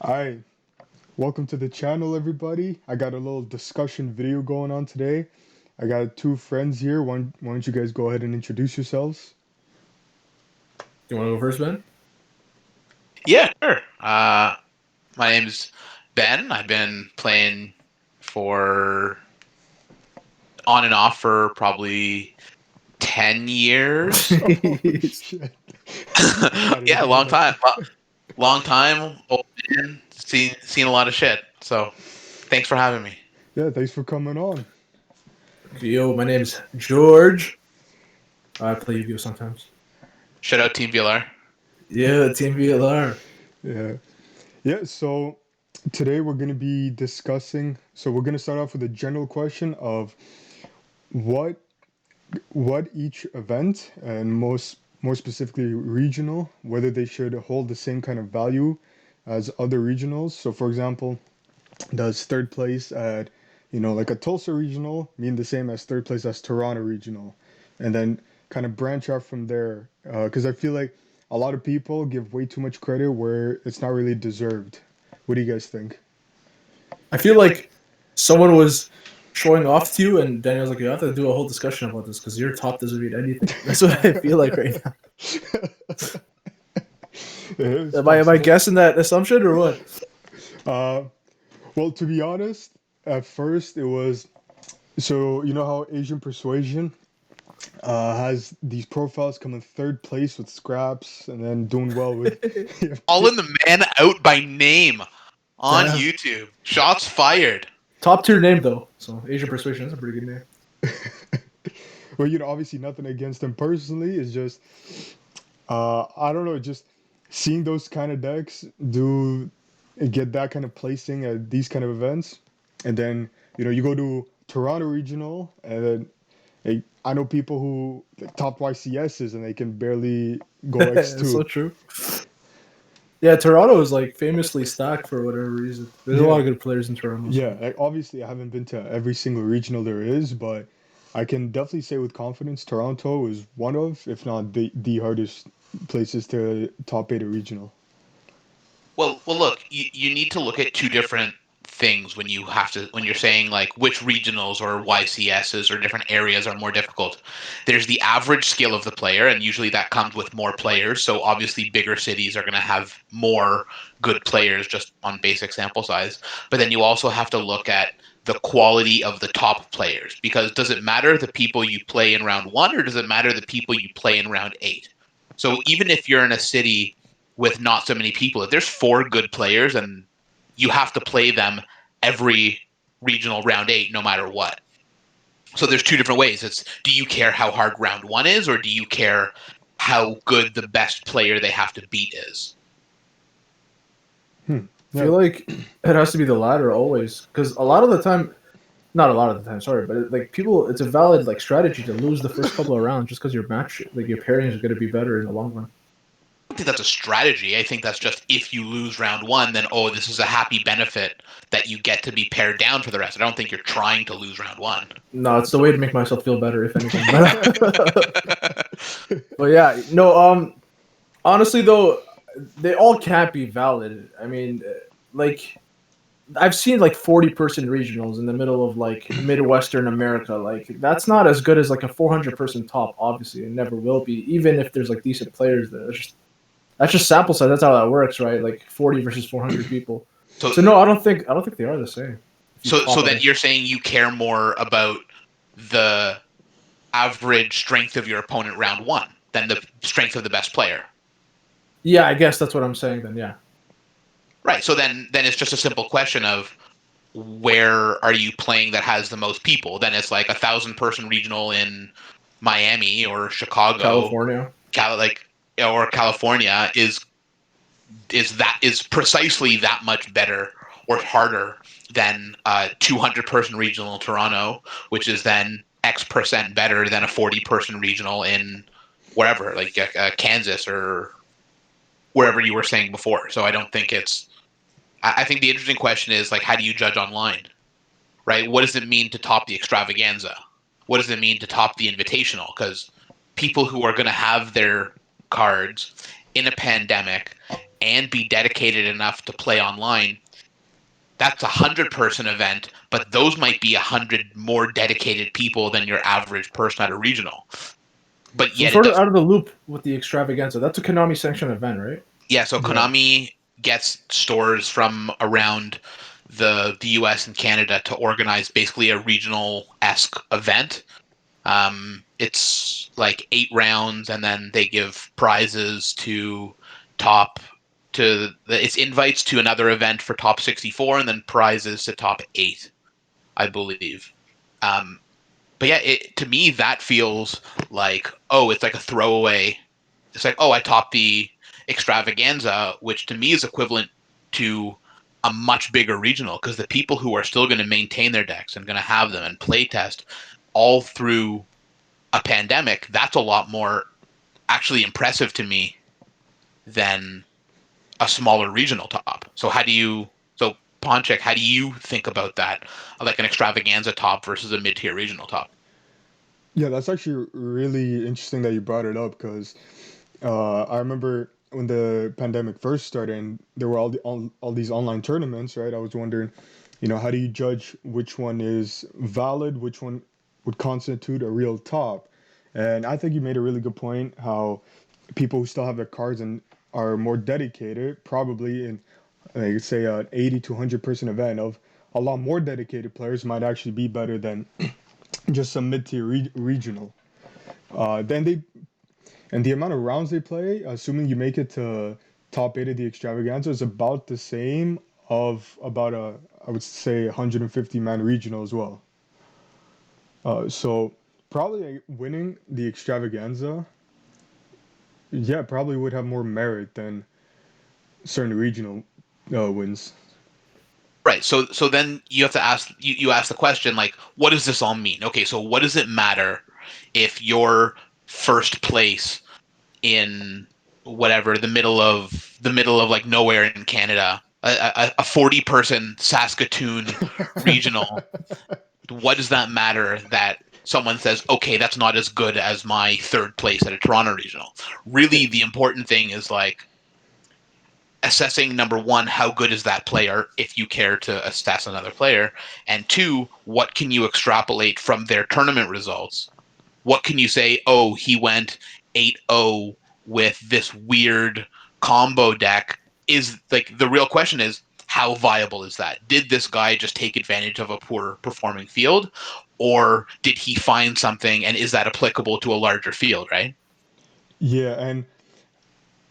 Hi, welcome to the channel, everybody. I got a little discussion video going on today. I got two friends here. Why don't you guys go ahead and introduce yourselves? You want to go first, Ben? Yeah, sure. My name's Ben. I've been playing for on and off for probably 10 years. Oh shit! I didn't Yeah, know long that. time. Long time, old man, seen a lot of shit. So, thanks for having me. Yeah, thanks for coming on. Yo, my name's George. I play Yu-Gi-Oh sometimes. Shout out Team VLR. Yeah, Team VLR. Yeah, yeah. So today we're gonna be discussing. So we're gonna start off with a general question of what what each event and more specifically regional, whether they should hold the same kind of value as other regionals. So for example, does third place at like a Tulsa regional mean the same as third place as Toronto regional? And then kind of branch out from there, because I feel like a lot of people give way too much credit where it's not really deserved. What do you guys think? I feel like someone was showing off to you, and Daniel's like, "You have to do a whole discussion about this because your top doesn't mean anything." That's what I feel like right now. It is Am I possible. guessing that assumption or what? uh well, to be honest, at first it was, so you know how Asian Persuasion has these profiles come in third place with scraps and then doing well with Calling the man out by name on Damn. YouTube. Shots fired. Top tier name though. So Asian Persuasion is a pretty good name. well, obviously nothing against him personally. It's just I don't know, just seeing those kind of decks do get that kind of placing at these kind of events, and then you go to Toronto regional, and then I know people who like, top YCSs and they can barely go It's so X2. true. Yeah, Toronto is like famously stacked for whatever reason. There's a lot Yeah, of good players in Toronto. So. yeah. Like, obviously, I haven't been to every single regional there is, but I can definitely say with confidence Toronto is one of, if not the hardest places to top eight a regional. Well, look, you need to look at two different things when you're saying like which regionals or YCSs or different areas are more difficult. There's the average skill of the player, and usually that comes with more players. So obviously, bigger cities are going to have more good players just on basic sample size. But then you also have to look at the quality of the top players, because does it matter the people you play in round one, or does it matter the people you play in round eight? So even if you're in a city with not so many people. If there's four good players and you have to play them every regional round eight, no matter what. So there's two different ways. It's, do you care how hard round one is, or do you care how good the best player they have to beat is? Hmm. I Yeah. feel like it has to be the latter always, because a lot of the time, not a lot of the time, sorry, but like people, it's a valid like strategy to lose the first couple of rounds just because your match, like your pairing is going to be better in the long run. I don't think that's a strategy. I think that's just, if you lose round one, then oh, this is a happy benefit that you get to be pared down for the rest. I don't think you're trying to lose round one. No, it's the way to make myself feel better, if anything. But yeah, no. Honestly though, they all can't be valid. I mean, like I've seen like 40-person regionals in the middle of like Midwestern America. Like that's not as good as like a 400-person top. Obviously, it never will be. Even if there's like decent players there, that's just sample size. That's how that works, right? Like 40 versus 400 people. so So no, I don't think they are the same. If you so top then it, you're saying you care more about the average strength of your opponent round one than the strength of the best player. yeah, I guess that's what I'm saying. Then yeah, Right. So then it's just a simple question of where are you playing that has the most people? Then it's like 1,000 person regional in Miami or Chicago, California. like, or California is precisely that much better or harder than a 200 person regional in Toronto, which is then X% better than a 40 person regional in wherever, like Kansas or wherever you were saying before. So I don't think it's. I think the interesting question is like, how do you judge online, right? What does it mean to top the extravaganza? What does it mean to top the invitational? Because people who are going to have their cards in a pandemic and be dedicated enough to play online, that's 100-person event, but those might be 100 more dedicated people than your average person at a regional. But So I'm yet it sort of doesn't. out of the loop with the extravaganza. That's a Konami sanctioned event, right? Yeah, so Yeah. Konami gets stores from around the US and Canada to organize basically a regional-esque event. It's like 8 rounds, and then they give prizes to top it's invites to another event for top 64, and then prizes to top 8, I believe. Um, but yeah, to me that feels like, oh, it's like a throwaway. It's like, oh, I topped the extravaganza, which to me is equivalent to a much bigger regional, because the people who are still going to maintain their decks and going to have them and play test all through a pandemic, that's a lot more actually impressive to me than a smaller regional top. So Ponchik, how do you think about that? Like an extravaganza top versus a mid-tier regional top? Yeah, that's actually really interesting that you brought it up because I remember when the pandemic first started and there were all these online tournaments, right? I was wondering, how do you judge which one is valid, which one would constitute a real top? And I think you made a really good point how people who still have their cards and are more dedicated, probably in, like, say, an 80 to 100-person event of a lot more dedicated players might actually be better than just some mid-tier regional. Then they and the amount of rounds they play, assuming you make it to top 8 of the extravaganza, is about the same of about I would say 150-man regional as well. So probably winning the extravaganza, yeah, probably would have more merit than certain regional wins. Right. So then you have to you ask the question, like, what does this all mean? Okay, so what does it matter if you're first place in whatever the middle of like nowhere in Canada, a 40-person Saskatoon regional? What does that matter that someone says, okay, that's not as good as my third place at a Toronto regional? Really, the important thing is like assessing, number one, how good is that player if you care to assess another player, and two, what can you extrapolate from their tournament results? What can you say, oh, he went 8-0 with this weird combo deck? Is like the real question is, how viable is that? Did this guy just take advantage of a poor performing field, or did he find something, and is that applicable to a larger field, right? Yeah, and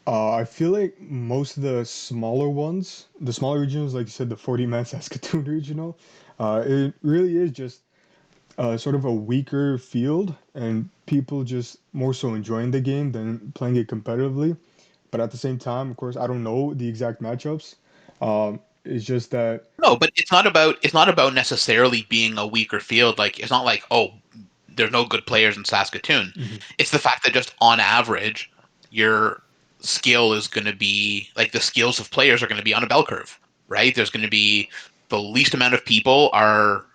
I feel like most of the smaller ones, the smaller regionals, like you said, the 40-man Saskatoon regional, it really is just sort of a weaker field and people just more so enjoying the game than playing it competitively. But at the same time, of course, I don't know the exact matchups. It's just that, No, but it's not about necessarily being a weaker field. Like it's not like, oh, there's no good players in Saskatoon. mhm. It's the fact that just on average, your skill is going to be like the skills of players are going to be on a bell curve, right? There's going to be the least amount of people are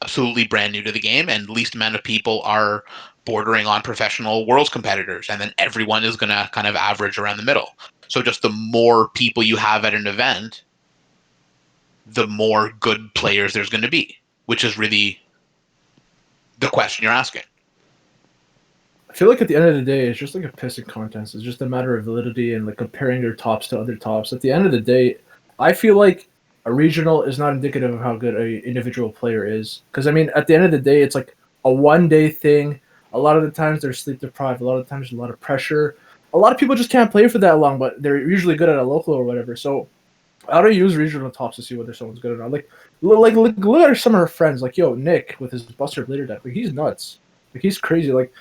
absolutely brand new to the game, and least amount of people are bordering on professional worlds competitors, and then everyone is going to kind of average around the middle. So just the more people you have at an event, the more good players there's going to be, which is really the question you're asking. I feel like at the end of the day, it's just like a pissing contest. It's just a matter of validity and like comparing your tops to other tops. At the end of the day, I feel like a regional is not indicative of how good a individual player is. Because I mean, at the end of the day, it's like a 1 day thing. A lot of the times they're sleep deprived. A lot of the times there's a lot of pressure. A lot of people just can't play for that long, but they're usually good at a local or whatever. So how do you use regional tops to see whether someone's good or not? Like look at some of her friends. Like Nick with his Buster Blader deck. Like he's nuts. Like he's crazy. Like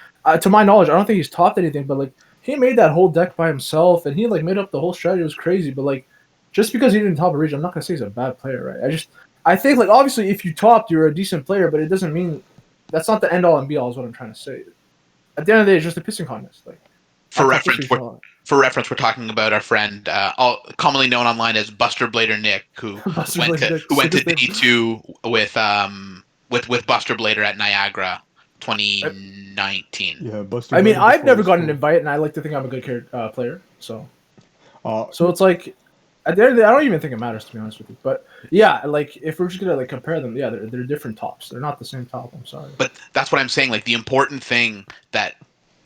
to my knowledge, I don't think he's topped anything. But like he made that whole deck by himself, and he like made up the whole strategy. It was crazy. But like just because he didn't top a region, I'm not gonna say he's a bad player, right? I think like obviously if you topped, you're a decent player, but it doesn't mean that's not the end all and be all. Is what I'm trying to say. At the end of the day, it's just a pissing contest. Like I For top this reference, we're regional. for reference, we're talking about our friend, commonly known online as Buster Blader Nick, who Buster went Blader to deck, who went to sickest name. day two with Buster Blader at Niagara, I, 2019. Yeah, Buster I mean, Blader I've before never his gotten an school. invite, and I like to think I'm a good player. So So it's like, at the end of the day, I don't even think it matters, to be honest with you. But yeah, like if we're just gonna like compare them, yeah, they're different tops. They're not the same top. I'm sorry. But that's what I'm saying. Like the important thing that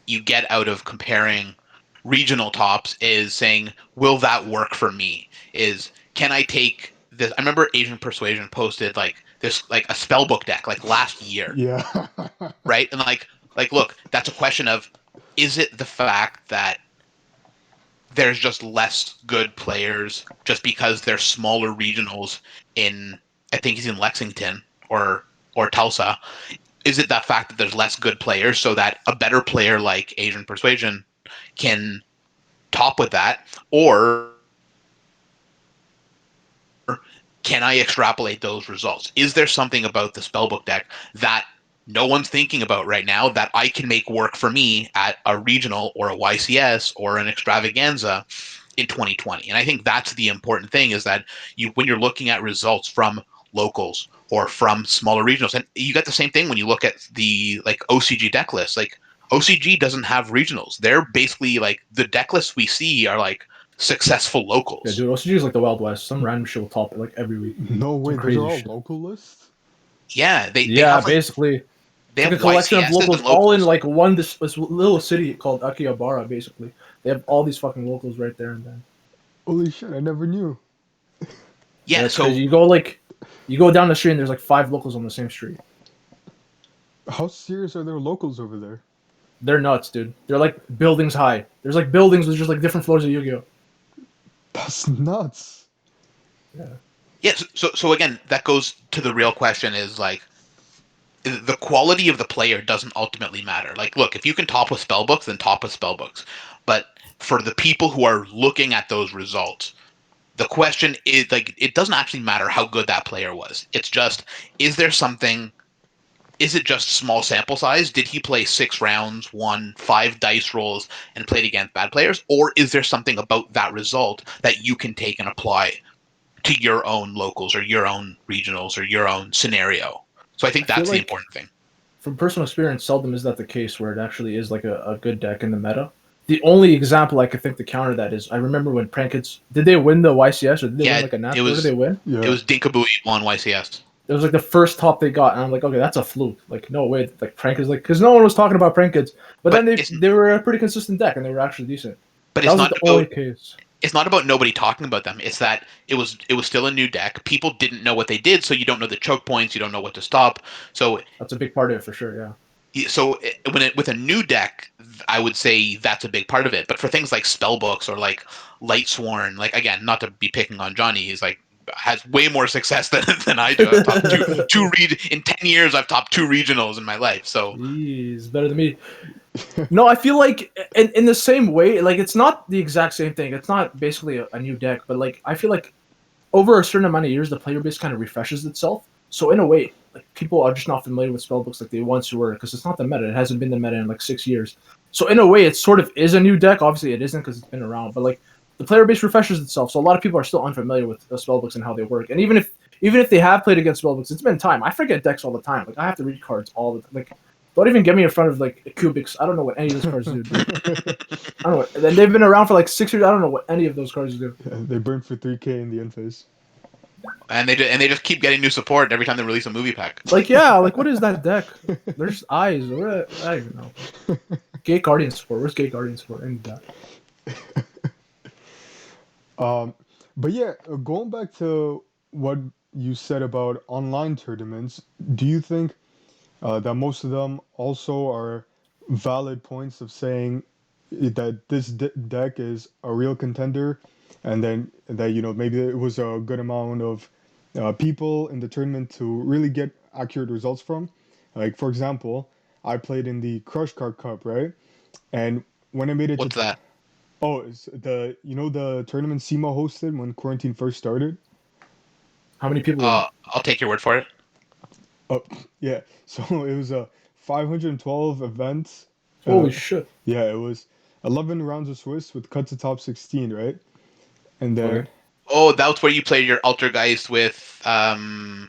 you get out of comparing regional tops is saying, will that work for me? Is can I take this? I remember Asian Persuasion posted like this, like a spellbook deck, like last year, Yeah. right? And look, that's a question of, is it the fact that there's just less good players just because they're smaller regionals in, I think he's in Lexington or Tulsa. Is it that fact that there's less good players so that a better player like Asian Persuasion can top with that? Or can I extrapolate those results? Is there something about the spellbook deck that no one's thinking about right now that I can make work for me at a regional or a YCS or an extravaganza in 2020? And I think that's the important thing, is that you, when you're looking at results from locals or from smaller regionals, and you get the same thing when you look at the like OCG deck lists. Like OCG doesn't have regionals. They're basically like the deck lists we see are like successful Yeah, locals. dude, OCG is like the Wild West. Some random shit will top it like every week. No way. Some Those are crazy all shit. local lists. Yeah, they Yeah, have like basically, they it's like have a collection of YCSs locals and all in locals. like one this little city called Akihabara. Basically, they have all these fucking locals right there and then. Holy shit! I never knew. Yeah, Yeah, it's crazy. so You go down the street and there's like 5 locals on the same street. How serious are their locals over there? They're nuts, dude. They're like buildings high. There's like buildings with just like different floors of Yu-Gi-Oh. That's nuts. Yeah. yeah, so again, that goes to the real question, is like the quality of the player doesn't ultimately matter. Like, look, if you can top with spellbooks, then top with spellbooks. But for the people who are looking at those results, the question is like, it doesn't actually matter how good that player was. It's just, is there something? Is it just small sample size? Did he play 6 rounds, won 5 dice rolls, and played against bad players? Or is there something about that result that you can take and apply to your own locals or your own regionals or your own scenario? So I I think feel that's the like important thing. from personal experience, seldom is that the case where it actually is like a good deck in the meta. The only example I could think to counter that is I remember when Prankets did they win the YCS or did they win Yeah, like a it national? Where did they was win? it Yeah. was Dinkabui on YCS. It was like the first top they got, and I'm like, okay, that's a fluke. Like, no way, like Prank is like, because no one was talking about Prank Kids, but But then they were a pretty consistent deck, and they were actually decent. That it's was like not the about only case. nobody talking about them. It's that it was still a new deck. People didn't know what they did, so you don't know the choke points, you don't know what to stop. So That's a big part of it for sure. Yeah. with a new deck, I would say that's a big part of it. But for things like spell books or like Light Sworn, like, again, not to be picking on Johnny, he's like has way more success than I do. I've topped two read in 10 years. I've topped 2 regionals in my life. So Jeez, better than me. No, I feel like in the same way, like it's not the exact same thing. It's not basically a new deck, but like I feel like over a certain amount of years, the player base kind of refreshes itself. So in a way, like people are just not familiar with spellbooks like they once were because it's not the meta. It hasn't been the meta in like 6 years. So in a way, it sort of is a new deck. Obviously, it isn't because it's been around, but like the player base refreshes itself. So a lot of people are still unfamiliar with the spellbooks and how they work. And even if they have played against spellbooks, it's been time. I forget decks all the time. Like I have to read cards all the like. Don't even get me in front of like cubics. I don't know what any of those cards do, dude. I don't know. And they've been around for like 6 years. I don't know what any of those cards do. Yeah, they burned for 3K in the end phase. and they just keep getting new support every time they release a movie pack. Like, yeah, like what is that deck? There's eyes. Or I don't even know. Gate Guardian support. Where's Gate Guardian support? I need that. Um, but yeah, going back to what you said about online tournaments, do you think that most of them also are valid points of saying that this deck is a real contender, and then that maybe it was a good amount of people in the tournament to really get accurate results from? Like for example, I played in the Crush Card Cup, right? And when I made it to What's that? oh, it's the tournament SEMA hosted when quarantine first started. How many people were in it? I'll take your word for it. Oh, yeah. So it was a 512 events. Holy Uh, shit. yeah, it was 11 rounds of Swiss with cut to top 16, right? And then Okay. Oh, that's where you play your Altergeist with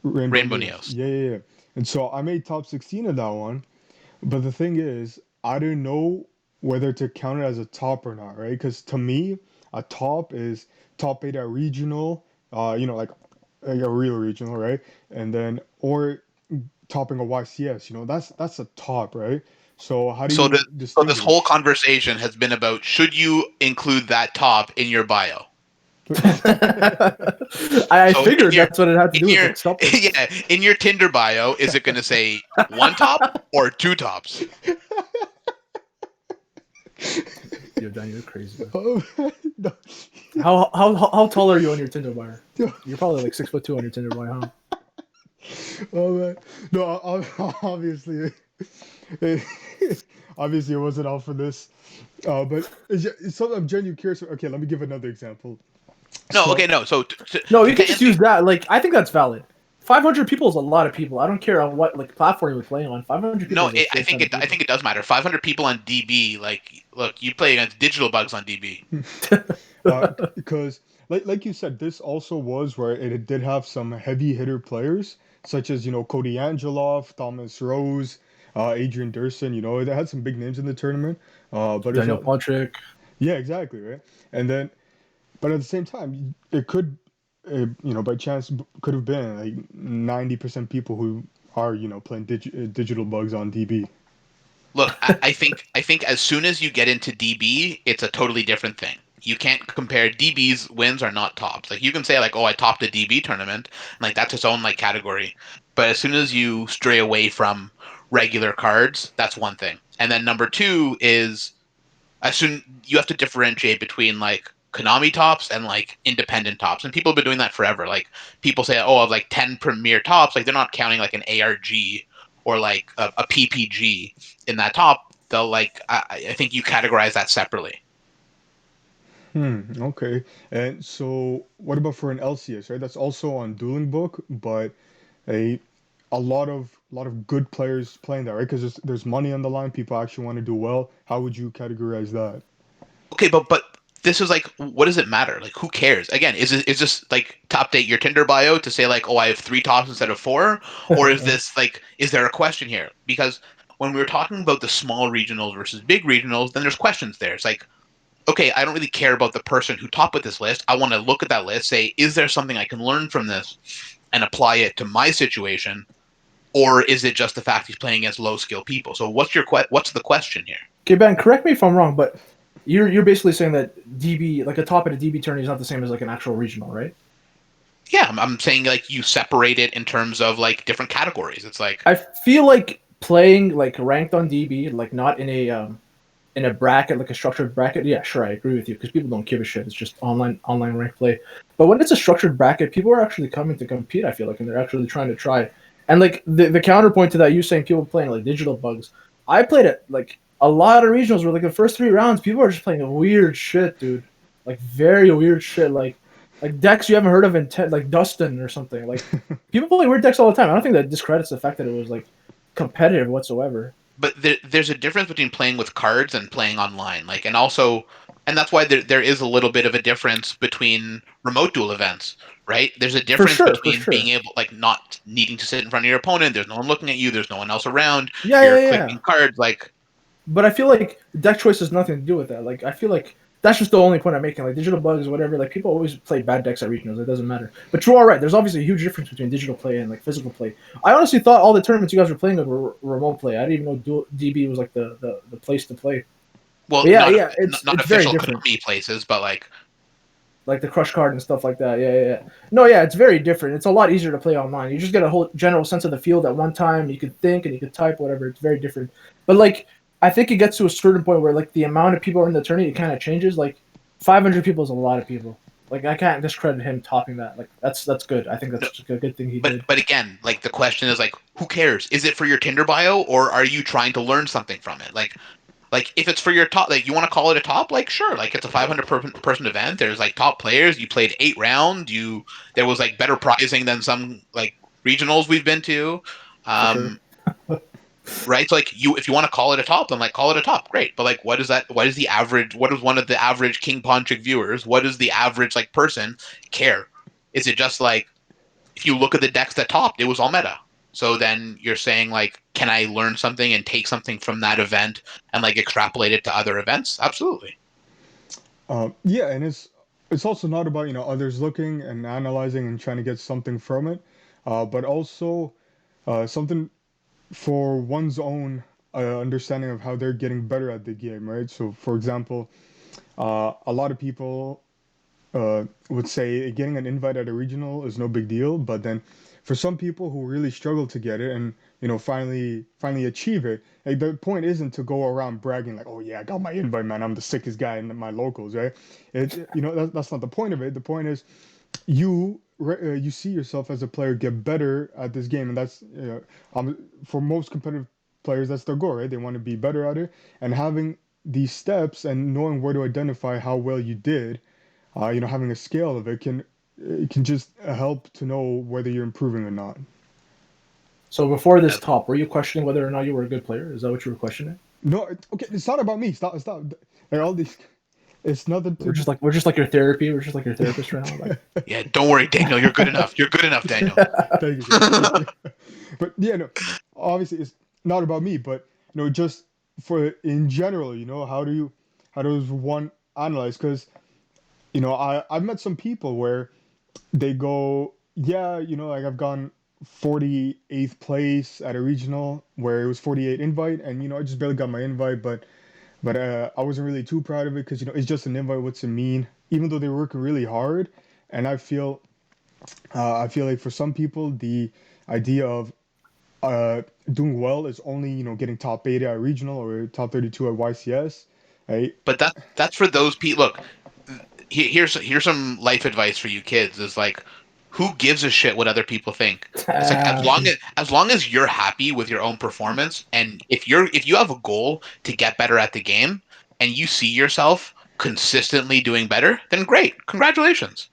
Rainbow Rainbow Neos. Neos. Yeah, yeah, yeah. And so I made top 16 of that one. But the thing is, I didn't know whether to count it as a top or not, right? Because to me, a top is top 8 at regional, like a real regional, right? And then or topping a YCS, that's a top, right? So how do So you this whole distinguish? conversation has been about should you include that top in your bio? I So figured that's what it had to in do with your like something. yeah, in your Tinder bio, is it going to say one top or two tops? Yo, Dan, you're crazy, man. Oh, no. How tall are you on your Tinder bio? Yeah. You're probably like 6'2" on your Tinder bio, huh? Oh man, no, obviously, it, obviously it wasn't all for this, but it's something I'm genuinely curious. Okay, let me give another example. No, So, okay, no. So No, you can to just answer, use that. Like, I think that's valid. 500 people is a lot of people. I don't care on what like platform you're playing on. 500 people no, is a shit ton of I people. think it does matter. 500 people on DB, like, look, you play against digital bugs on DB. because like you said, this also was where it did have some heavy hitter players, such as Cody Angeloff, Thomas Rose, Adrian Durson. It had some big names in the tournament. But it's Daniel all Ponchik. yeah, exactly right. And then but at the same time, it could, by chance, could have been like 90% people who are, playing digital bugs on DB. Look, I think as soon as you get into DB, it's a totally different thing. You can't compare DB's wins are not tops. Like you can say like, oh, I topped a DB tournament, and like that's its own like category. But as soon as you stray away from regular cards, that's one thing. And then number two is as soon you have to differentiate between like Konami tops and like independent tops. And people have been doing that forever. Like people say, oh, of like 10 premier tops, like they're not counting like an ARG or like a PPG in that top. They'll like I think you categorize that separately. Okay. And so, what about for an LCS, right? That's also on Dueling Book, but a a lot of good players playing that, right? Because there's money on the line. People actually want to do well. How would you categorize that? Okay, but this is like, what does it matter? Like, who cares? Again, is this like to update your Tinder bio to say like, oh, I have three tops instead of four, or is this like, is there a question here? Because when we were talking about the small regionals versus big regionals, then there's questions there. It's like, okay, I don't really care about the person who topped with this list. I want to look at that list, say, is there something I can learn from this and apply it to my situation, or is it just the fact he's playing against low skill people? So what's the question here? Okay, Ben, correct me if I'm wrong, but you're basically saying that DB, like a top at a DB tourney, is not the same as like an actual regional, right? Yeah, I'm saying like you separate it in terms of like different categories. It's like I feel like playing like ranked on DB, like not in a bracket, like a structured bracket. Yeah, sure, I agree with you because people don't give a shit. It's just online ranked play. But when it's a structured bracket, people are actually coming to compete. I feel like, and they're actually trying to try. And like the counterpoint to that, you saying people playing like digital bugs. I played it like a lot of regionals where like the first 3 rounds, people are just playing weird shit, dude. Like very weird shit, like decks you haven't heard of in like Dustin or something. Like people play weird decks all the time. I don't think that discredits the fact that it was like competitive whatsoever. but there's a difference between playing with cards and playing online. Like and also and that's why there is a little bit of a difference between remote duel events, right? There's a For difference sure, for between being sure. able like not needing to sit in front of your opponent, there's no one looking at you, there's no one else around, Yeah, you're yeah, yeah. clicking cards like But I feel like deck choice has nothing to do with that. Like I feel like that's just the only point I'm making. Like digital bugs, whatever. Like people always play bad decks at regionals. It doesn't matter. But you are right. There's obviously a huge difference between digital play and like physical play. I honestly thought all the tournaments you guys were playing were remote play. I didn't even know DB was like the place to play. well But yeah, not yeah, not it's very official different. Konami places, but like Like the crush card and stuff like that. Yeah, yeah, yeah. No, yeah, it's very different. It's a lot easier to play online. You just get a whole general sense of the field at one time. You can think and you can type, whatever. It's very different. But like, I think it gets to a certain point where like the amount of people are in the tourney, it kind of changes. Like, 500 people is a lot of people. Like, I can't discredit him topping that. Like, that's good. I think no, that's a good thing he did. but again, like the question is like who cares? Is it for your Tinder bio or are you trying to learn something from it? Like if it's for your top, like you want to call it a top, like sure, like it's a 500 person event. There's like top players. You played 8 rounds. There was like better pricing than some like regionals we've been to. For sure. Um, right? So like you, if you want to call it a top, then like call it a top. Great. But like, what is that? What is the average? What is one of the average King Ponchik viewers? What does the average like person care? Is it just like if you look at the decks that topped, it was all meta. So then you're saying like, can I learn something and take something from that event and like extrapolate it to other events? Absolutely. Yeah, and it's also not about others looking and analyzing and trying to get something from it, but also something for one's own understanding of how they're getting better at the game, right? So, for example, a lot of people would say getting an invite at a regional is no big deal, but then for some people who really struggle to get it and finally achieve it, like the point isn't to go around bragging like, oh yeah, I got my invite, man, I'm the sickest guy in my locals, right? That's not the point of it. The point is you see yourself as a player get better at this game, and that's for most competitive players, that's their goal, right? They want to be better at it, and having these steps and knowing where to identify how well you did, having a scale of it can just help to know whether you're improving or not. So before this top, were you questioning whether or not you were a good player? Is that what you were questioning? No, okay, it's not about me. Stop. Like all these, it's nothing We're to. just like we're just like your therapy. We're just like your therapist right now. Like, Yeah, don't worry, Daniel. You're good enough. You're good enough, Daniel. Thank you, guys. Thank you. But yeah, no, obviously it's not about me, but just for in general, how does one analyze? Because I've met some people where they go, yeah, like I've gone 48th place at a regional where it was 48 invite, and I just barely got my invite, but I wasn't really too proud of it because it's just an invite. What's it mean? Even though they were working really hard, and I feel like for some people the idea of doing well is only getting top 80 at regional or top 32 at YCS, right? But that's for those people. Look, here's some life advice for you kids. Is like, who gives a shit what other people think? It's like as long as you're happy with your own performance, and if you have a goal to get better at the game, and you see yourself consistently doing better, then great, congratulations.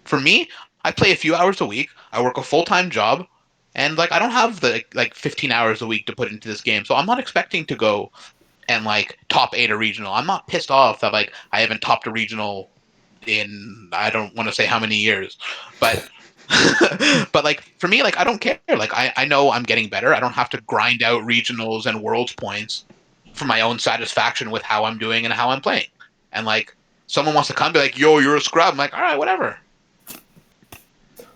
For me, I play a few hours a week. I work a full-time job, and like I don't have the like 15 hours a week to put into this game, so I'm not expecting to go and like top eight a regional. I'm not pissed off that like I haven't topped a regional in I don't want to say how many years, but but like for me, like I don't care. Like I know I'm getting better. I don't have to grind out regionals and worlds points for my own satisfaction with how I'm doing and how I'm playing. And like someone wants to come be like, yo, you're a scrub. I'm like, all right, whatever.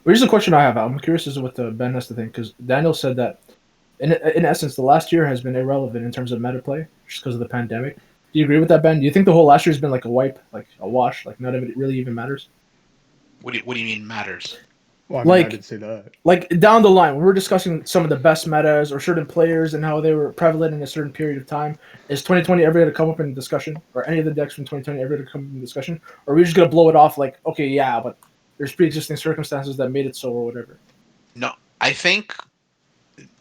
here's the question I have. I'm curious as to what the Ben has to think because Daniel said that in essence, the last year has been irrelevant in terms of meta play just because of the pandemic. Do you agree with that, Ben? Do you think the whole last year has been like a wipe, like a wash, like none of it really even matters? What do you mean matters? Well, I mean, I Like did say that. like down the line, when we're discussing some of the best metas or certain players and how they were prevalent in a certain period of time, is 2020 ever going to come up in discussion, or any of the decks from 2020 ever going to come up in discussion, or are we just going to blow it off like, okay, yeah, but there's pre-existing circumstances that made it so or whatever? No, I think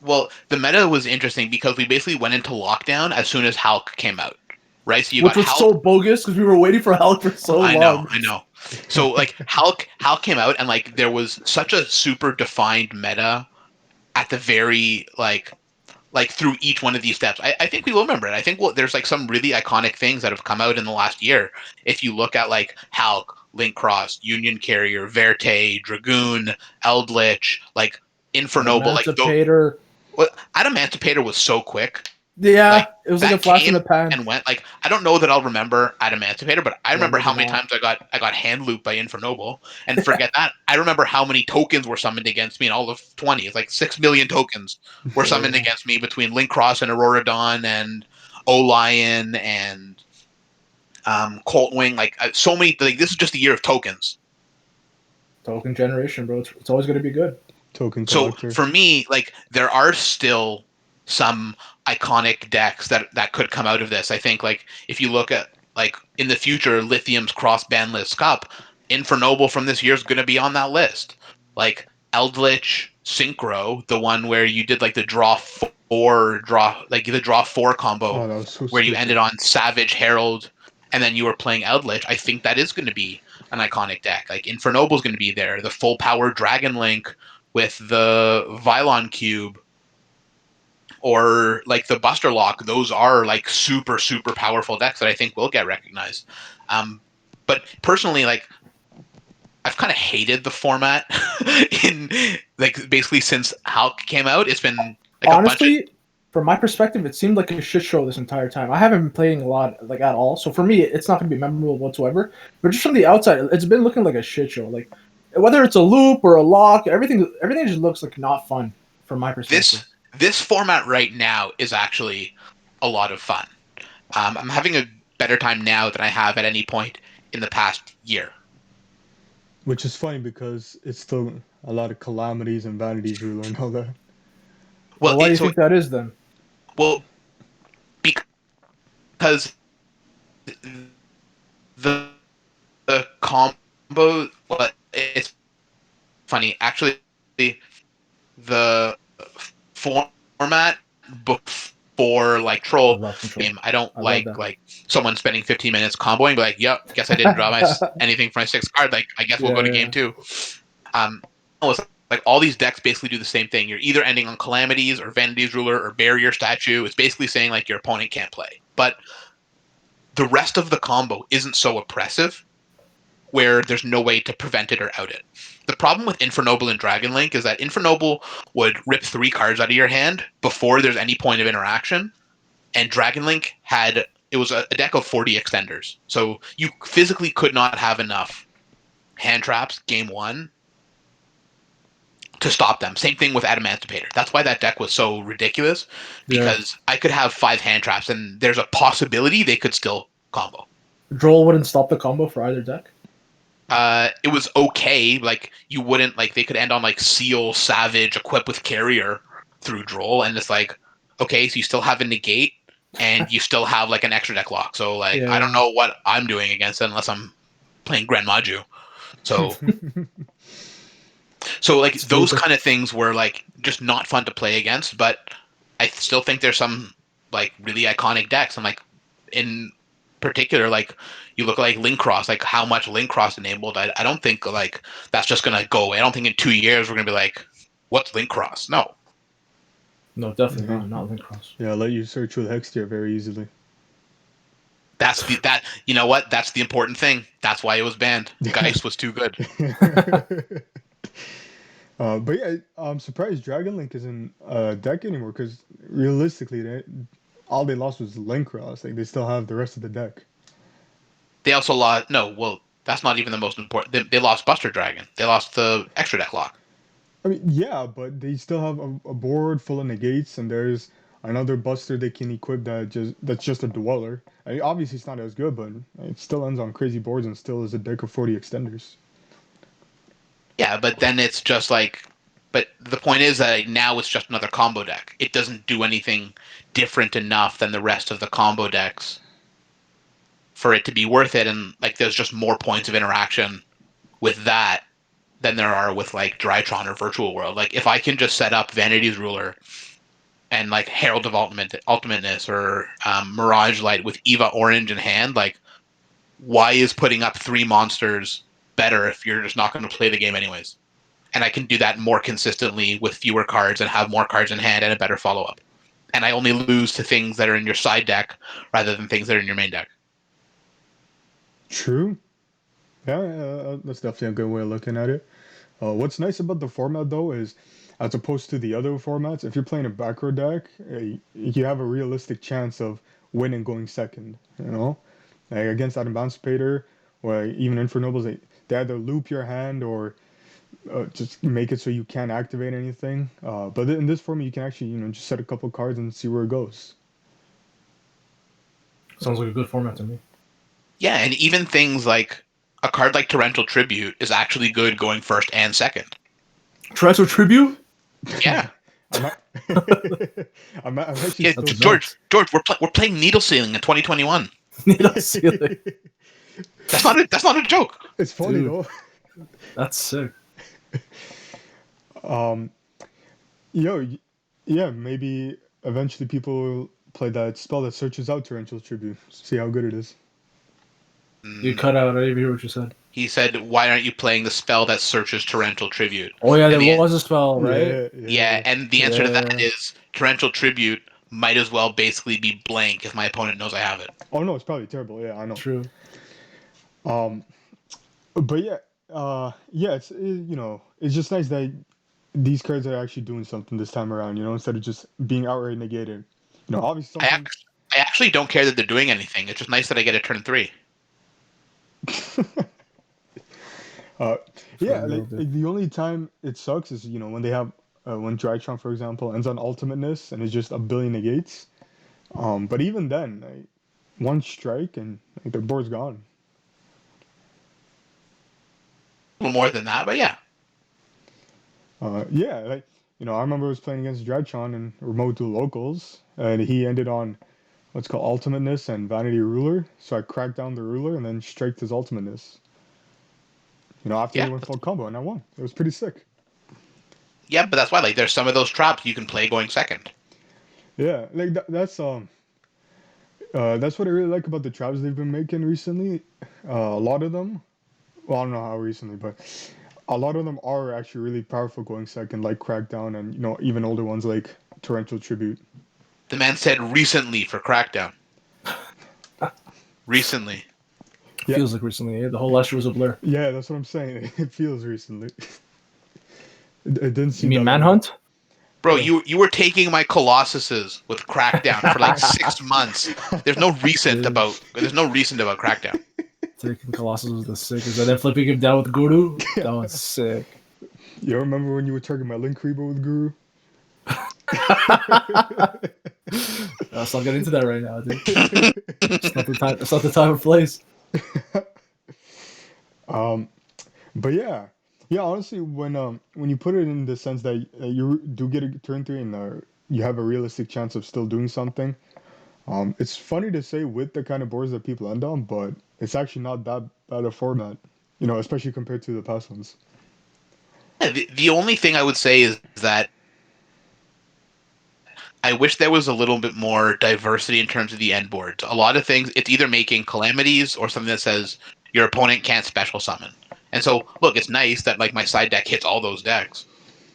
well, the meta was interesting because we basically went into lockdown as soon as Hulk came out, right? So you Which got was so Hulk. bogus because we were waiting for Hulk for so I know, long. I know. So like Hulk came out and like there was such a super defined meta at the very like through each one of these steps. I think we will remember it. I think there's like some really iconic things that have come out in the last year. If you look at like Hulk, Link Cross, Union Carrier, Verte, Dragoon, Eldlich, like Infernoble, like Emancipator. well, Adamantipator was so quick. Yeah, Like it was like a that flash in the came pan. and went. Like I don't know that I'll remember Adamantipator, but I Yeah, remember me how did many not. times I got hand looped by Infernoble. And forget that. I remember how many tokens were summoned against me in all of 20. It's like 6 million tokens were summoned Yeah. against me between Link Cross and Aurora Dawn and Lion and Colt Wing. Like so many. Like this is just a year of tokens. Token generation, bro. It's always going to be good. Token So collector. for me, like there are still some iconic decks that could come out of this. I think like if you look at like in the future, Lithium's cross banlist cup, Infernoble from this year is going to be on that list. Like Eldlich Synchro, the one where you did like the draw four combo Oh, that was so where you ended stupid. on Savage Herald and then you were playing Eldlich. I think that is going to be an iconic deck. Like Infernoble's going to be there. The full power Dragon Link with the Vylon Cube or like the Buster Lock, those are like super, super powerful decks that I think will get recognized. Um, but personally, like I've kind of hated the format in like basically since Hulk came out. It's been like a bunch of Honestly, from my perspective, it seemed like a shit show this entire time. I haven't been playing a lot, like, at all. So for me, it's not going to be memorable whatsoever. But just from the outside, it's been looking like a shit show. Like, whether it's a loop or a lock, everything just looks like not fun from my perspective. This format right now is actually a lot of fun. I'm having a better time now than I have at any point in the past year. Which is funny because it's still a lot of calamities and vanities ruler and all that. Well, Why do you think that is then? well because the combo. Well, it's funny actually. The format before like I troll love control. game, I don't I love that. like someone spending 15 minutes comboing, but like, yep, guess I didn't draw my anything for my sixth card. Like, I guess we'll go to game two. It's like all these decks basically do the same thing. You're either ending on calamities or vanities ruler or barrier statue. It's basically saying like your opponent can't play, but the rest of the combo isn't so oppressive where there's no way to prevent it or out it. The problem with Infernoble and Dragon Link is that Infernoble would rip 3 cards out of your hand before there's any point of interaction, and Dragon Link had it was a deck of 40 extenders, so you physically could not have enough hand traps game one to stop them. Same thing with Adamantipator. That's why that deck was so ridiculous, Yeah. because I could have 5 hand traps, and there's a possibility they could still combo. Droll wouldn't stop the combo for either deck. It was okay. Like you wouldn't like they could end on like Seal, Savage, equip with Carrier through Droll, and it's like, okay, so you still have a negate, and you still have like an extra deck lock. So like I don't Yeah. know what I'm doing against it unless I'm playing Grand Maju. So like those Stupid. kind of things were like just not fun to play against, but I still think there's some like really iconic decks. And like in particular, like you look like Link Cross, like how much Link Cross enabled. I don't think like that's just gonna go away. I don't think in 2 years we're gonna be like, what's Link Cross? No. No, definitely not Link Cross. Yeah, I'll let you search with Hextier very easily. That you know what? That's the important thing. That's why it was banned. Geist was too good. But yeah, I'm surprised Dragon Link isn't a deck anymore because realistically, all they lost was Link Cross. Like they still have the rest of the deck. They also lost. No, well, that's not even the most important. They lost Buster Dragon. They lost the extra deck lock. I mean, yeah, but they still have a board full of negates, and there's another Buster they can equip that's just a Dweller. I mean, obviously it's not as good, but it still ends on crazy boards and still is a deck of 40 extenders. Yeah, but then it's just like, but the point is that now it's just another combo deck. It doesn't do anything different enough than the rest of the combo decks for it to be worth it. And like, there's just more points of interaction with that than there are with like Drytron or Virtual World. Like, if I can just set up Vanity's Ruler and like Herald of Ultimateness or Mirage Light with Eva Orange in hand, like, why is putting up 3 monsters better if you're just not going to play the game anyways? And I can do that more consistently with fewer cards and have more cards in hand and a better follow up. And I only lose to things that are in your side deck rather than things that are in your main deck. True. Yeah, that's definitely a good way of looking at it. What's nice about the format though is, as opposed to the other formats, if you're playing a backrow deck, you have a realistic chance of winning going second. You know, like against Adamantipator or even Infernobles, they either loop your hand or just make it so you can't activate anything. But in this format, you can actually just set a couple cards and see where it goes. Sounds like a good format to me. Yeah, and even things like a card like Torrential Tribute is actually good going first and second. Torrential Tribute? Yeah. I'm actually Yeah, still George, we're playing Needle Sealing in 2021. Needle Sealing. That's not a joke. It's funny Dude. though. That's sick. Um, yeah, maybe eventually people will play that spell that searches out Torrential Tribute. See how good it is. You cut out. I didn't even hear what you said. He said, "Why aren't you playing the spell that searches Torrential Tribute?" Oh yeah, And there was a spell, right? yeah, and the answer to that Yeah. is Torrential Tribute might as well basically be blank if my opponent knows I have it. Oh no, it's probably terrible. Yeah, I know. True. But yeah, it's it's just nice that these cards are actually doing something this time around. Instead of just being outright negated. Obviously I sometimes. actually, I actually don't care that they're doing anything. It's just nice that I get a turn 3. uh, For yeah, real, like, dude. like the only time it sucks is when they have when Dragtron, for example, ends on ultimateness and it's just a billion negates. But even then, like, one strike and like, their board's gone. A little more than that, but yeah. Yeah, like I remember I was playing against Dragtron in remote duel locals, and he ended on what's called ultimateness and vanity ruler. So I cracked down the ruler and then striked his ultimateness. After he Yeah. went full combo, and I won. It was pretty sick. Yeah, but that's why, like, there's some of those traps you can play going second. Yeah, like that's what I really like about the traps they've been making recently. A lot of them, well, I don't know how recently, but a lot of them are actually really powerful going second, like Crackdown, and even older ones like Torrential Tribute. The man said recently for Crackdown. Recently. Yeah, Feels like recently. The whole last year was a blur. yeah, that's what I'm saying. It feels recently. It didn't You seem mean that long ago. Manhunt? Bro, Yeah. you were taking my Colossuses with Crackdown for like 6 months. Dude, There's no recent about Crackdown. taking Colossus was the sickest. And then flipping him down with Guru. That was sick. You remember when you were targeting my Link Creeper with Guru? Let's not get into that right now, dude. It's not the time. It's not the time or place. um, but yeah, yeah. Honestly, when you put it in the sense that you do get a turn 3 and you have a realistic chance of still doing something, it's funny to say with the kind of boards that people end on, but it's actually not that bad a format. Especially compared to the past ones. The only thing I would say is that I wish there was a little bit more diversity in terms of the end boards. A lot of things, it's either making calamities or something that says your opponent can't special summon. And so, look, it's nice that like my side deck hits all those decks,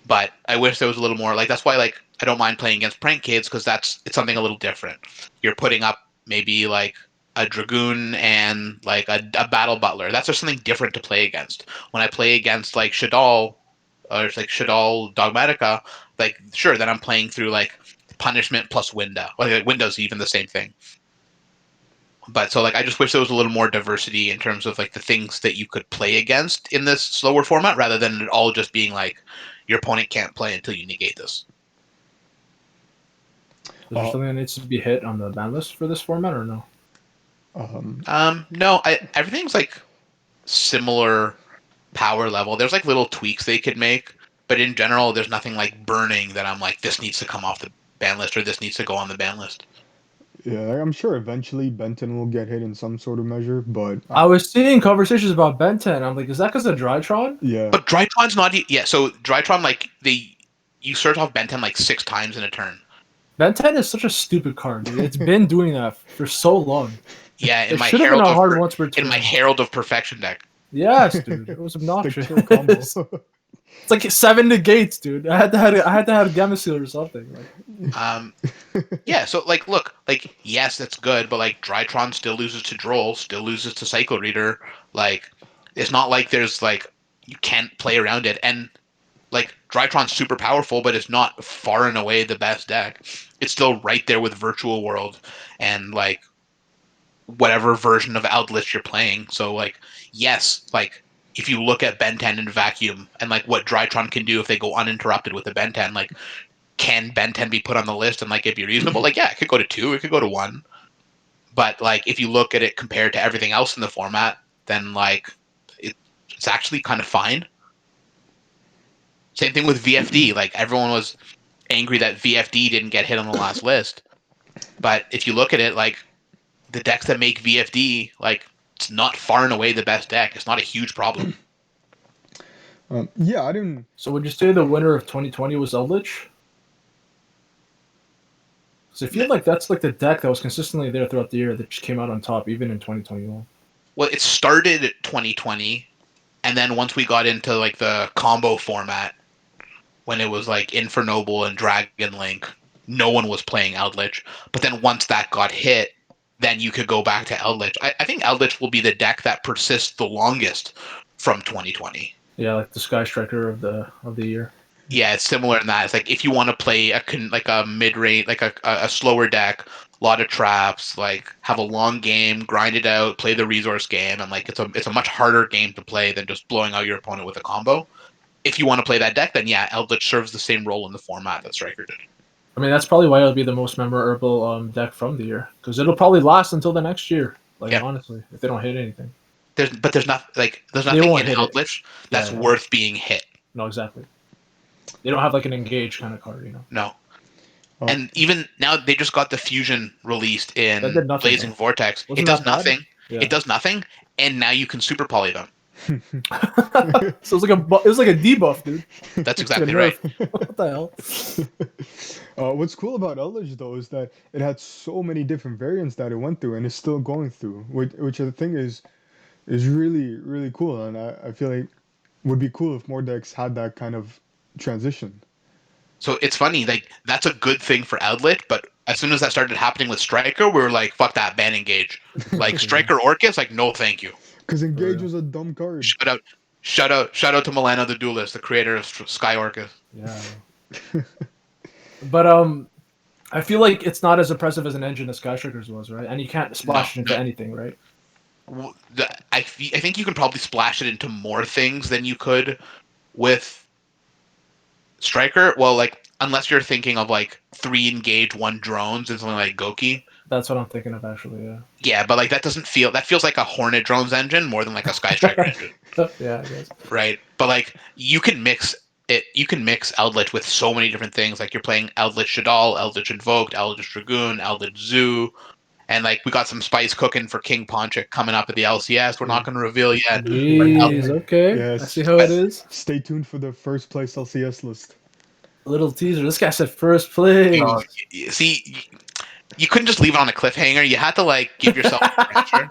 but I wish there was a little more. Like that's why like I don't mind playing against prank kids because it's something a little different. You're putting up maybe like a dragoon and like a battle butler. That's just something different to play against. When I play against like Shadal or it's like Shadal Dogmatica, like sure, then I'm playing through like punishment plus window. Like window's even the same thing. But so like I just wish there was a little more diversity in terms of like the things that you could play against in this slower format rather than it all just being like your opponent can't play until you negate this. Is there Uh, something that needs to be hit on the ban list for this format or no? um, No, everything's like similar power level. There's like little tweaks they could make, but in general, there's nothing like burning that I'm like this needs to come off the ban list or this needs to go on the ban list. yeah, I'm sure eventually Benton will get hit in some sort of measure, but I was seeing conversations about Ben 10. I'm like, is that because of Drytron? yeah, But Drytron's not yeah. So Drytron like you search off Benton like 6 times in a turn. Ben 10 is such a stupid card, dude. It's been doing that for so long. Yeah, It should have been a hard once per in my turn. Herald of Perfection deck. Yes, dude. It was the obnoxious. kill combo. It's like 7 negates, dude. I had to have Gamma Seal or something. Like, Yeah, so like look, like yes, that's good, but like Drytron still loses to Droll, still loses to Psycho Reader. Like it's not like there's like you can't play around it. And like Drytron's super powerful, but it's not far and away the best deck. It's still right there with Virtual World and like whatever version of Eldlich you're playing. So like yes, like if you look at Ben 10 in vacuum and like what Drytron can do if they go uninterrupted with the Ben 10, like can Ben 10 be put on the list and like it be reasonable? Like, yeah, it could go to 2, it could go to 1. But like if you look at it compared to everything else in the format, then like it's actually kind of fine. Same thing with VFD. Like everyone was angry that VFD didn't get hit on the last list. But if you look at it, like the decks that make VFD, like it's not far and away the best deck. It's not a huge problem. Yeah, I didn't. so would you say the winner of 2020 was Eldlich? Because I feel like that's like the deck that was consistently there throughout the year that just came out on top, even in 2021. Well, it started at 2020, and then once we got into like the combo format, when it was like Infernoble and Dragon Link, no one was playing Eldlich. But then once that got hit, then you could go back to Eldlich. I think Eldlich will be the deck that persists the longest from 2020. Yeah, like the Sky Striker of the year. Yeah, it's similar in that. It's like if you want to play like a mid range, like a slower deck, a lot of traps, like have a long game, grind it out, play the resource game, and like it's a much harder game to play than just blowing out your opponent with a combo. If you want to play that deck, then yeah, Eldlich serves the same role in the format that Striker did. I mean, that's probably why it'll be the most memorable deck from the year, because it'll probably last until the next year. Like Yeah, honestly, if they don't hit anything, there's not like there's they nothing won't in hit it. Eldlich Yeah, that's yeah. worth being hit. No, exactly. They don't have like an engage kind of card, No. Oh, And even now, they just got the fusion released That in did nothing Blazing though. Vortex. Wasn't It does that bad? nothing. Yeah. It does nothing, and now you can super poly them. So it was like a debuff, dude. That's It's like a exactly right. nerf. What the hell? What's cool about Eldlich though is that it had so many different variants that it went through and is still going through, which I think is really really cool, and I feel like would be cool if more decks had that kind of transition. So it's funny, like that's a good thing for Outlet, but as soon as that started happening with Striker, we were like, "Fuck that, ban engage." Like Striker Orcus, like no, thank you. Because For Engage real. was a dumb card. Shout out, shout out to Milano the Duelist, the creator of Sky Orcus. Yeah. But I feel like it's not as impressive as an engine as Skystrikers was, right? And you can't No, splash it into anything, right? I think you can probably splash it into more things than you could with Striker. Well, like unless you're thinking of like 3 engage, 1 drones and something like Goki. That's what I'm thinking of, actually. Yeah. Yeah, but like that feels like a Hornet drones engine more than like a Sky Striker engine, Yeah, I guess. right? But like you can mix Eldritch with so many different things. Like you're playing Eldritch Shadal, Eldritch Invoked, Eldritch Dragoon, Eldritch Zoo, and like we got some spice cooking for King Ponchik coming up at the LCS. We're not going to reveal yet. Jeez. Okay. I Yes. see how it is. Stay tuned for the first place LCS list. Little teaser. This guy said first place. See, you couldn't just leave it on a cliffhanger. You had to like give yourself pressure.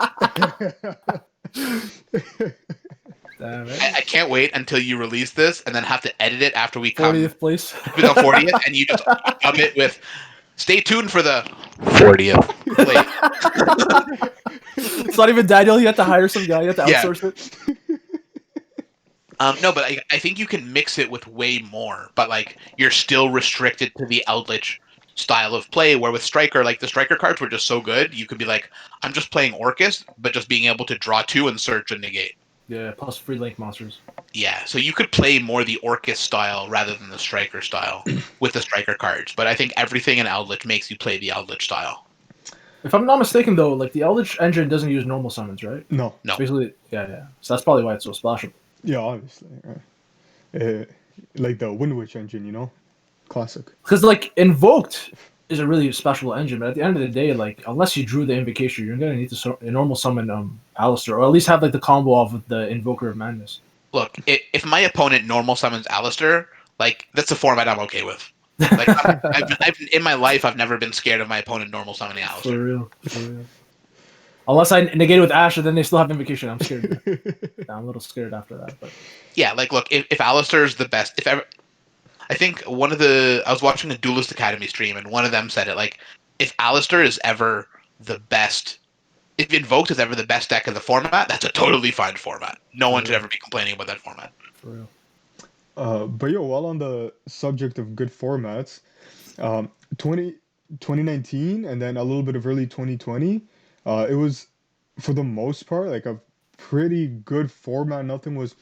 Damn it. I can't wait until you release this and then have to edit it after we 40th place. we go 40th, and you just dub it with "Stay tuned for the 40th place." It's not even Daniel. You have to hire some guy. You have to Yeah. outsource it. No, but I think you can mix it with way more, but like you're still restricted to the Eldritch style of play. Where with Striker, like the Striker cards were just so good, you could be like, I'm just playing Orcus, but just being able to draw 2 and search and negate. Yeah, plus free link monsters. Yeah, so you could play more the Orcus style rather than the Striker style with the Striker cards. But I think everything in Eldritch makes you play the Eldritch style. If I'm not mistaken, though, like the Eldritch engine doesn't use normal summons, right? No. No. Basically, yeah. So that's probably why it's so splashable. Yeah, obviously. Like the Wind Witch engine, you know? Classic. Because like Invoked is a really special engine, but at the end of the day, like unless you drew the Invocation, you're gonna need to normal summon Alistair, or at least have like the combo off with the Invoker of Madness. Look, if my opponent normal summons Alistair, like that's a format I'm okay with. Like I've in my life, I've never been scared of my opponent normal summoning Alistair. For real. Unless I negate it with Ash, and then they still have Invocation. I'm scared. I'm a little scared after that. But Yeah, like look, if Alistair is the best, if ever, I think I was watching a Duelist Academy stream, and one of them said it like, if Alistair is ever the best, if Invoked is ever the best deck in the format, that's a totally fine format. No one should ever be complaining about that format. for real. But yo, while on the subject of good formats, 2019 and then a little bit of early 2020, it was for the most part like a pretty good format. Nothing was